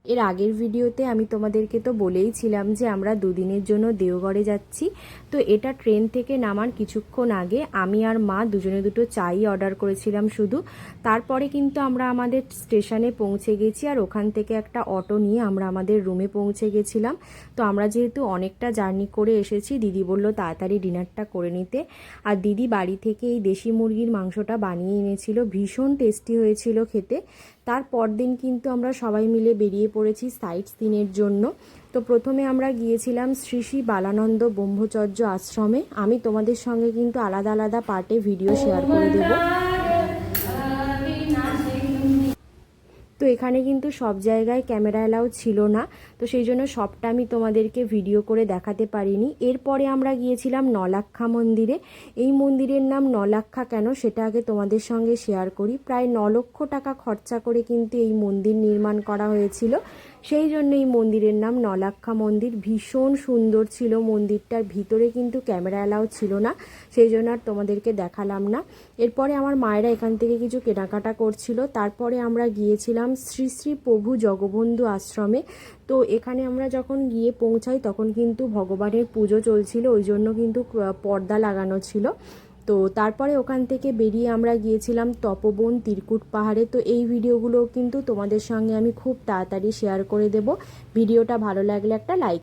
এর আগের ভিডিওতে আমি তোমাদেরকে তো বলেইছিলাম যে আমরা দুদিনের জন্য দেওঘরে যাচ্ছি। তো এটা ট্রেন থেকে নামার কিছুক্ষণ আগে আমি আর মা দুজনে দুটো চাই অর্ডার করেছিলাম শুধু। তারপরে কিন্তু আমরা আমাদের স্টেশনে পৌঁছে গেছি, আর ওখান থেকে একটা অটো নিয়ে আমরা আমাদের রুমে পৌঁছে গেছিলাম। তো আমরা যেহেতু অনেকটা জার্নি করে এসেছি, দিদি বলল তাড়াতাড়ি ডিনারটা করে নিতে। আর দিদি বাড়ি থেকে এই দেশি মুরগির মাংসটা বানিয়ে এনেছিল, ভীষণ টেস্টি হয়েছিল খেতে। তারপর দিন কিন্তু আমরা সবাই মিলে বেরিয়ে পড়েছি সাইট সিনের জন্য। তো প্রথমে আমরা গিয়েছিলাম শ্রী শ্রী বালানন্দ ব্রহ্মচর্য আশ্রমে। আমি তোমাদের সঙ্গে কিন্তু আলাদা আলাদা পার্টে ভিডিও শেয়ার করে দেবো। তো এখানে কিন্তু সব জায়গায় ক্যামেরা অ্যালাউ ছিল না, তো সেই জন্য সবটা আমি তোমাদেরকে ভিডিও করে দেখাতে পারিনি। এরপরে আমরা গিয়েছিলাম নলাক্ষা মন্দিরে। এই মন্দিরের নাম নলাক্ষা কেন সেটা আগে তোমাদের সঙ্গে শেয়ার করি। প্রায় 9 লক্ষ টাকা খরচা করে কিন্তু এই মন্দির নির্মাণ করা হয়েছিল, সেই জন্য এই মন্দিরের নাম নলাক্ষা মন্দির। ভীষণ সুন্দর ছিল মন্দিরটার ভিতরে, কিন্তু ক্যামেরা অ্যালাউ ছিল না, সেই জন্য আর তোমাদেরকে দেখালাম না। এরপরে আমার মায়েরা এখান থেকে কিছু কেনাকাটা করছিল। তারপরে আমরা গিয়েছিলাম শ্রী শ্রী প্রভু জগবন্ধু আশ্রমে। তো এখানে আমরা যখন গিয়ে পৌঁছাই তখন কিন্তু ভগবানের পুজো চলছিল, ওই জন্য কিন্তু পর্দা লাগানো ছিল। তো তারপরে ওখান থেকে বেরিয়ে আমরা গিয়েছিলাম তপবন তিরকুট পাহাড়ে। তো এই ভিডিওগুলো কিন্তু তোমাদের সঙ্গে আমি খুব তাড়াতাড়ি শেয়ার করে দেব। ভিডিওটা ভালো লাগলে একটা লাইক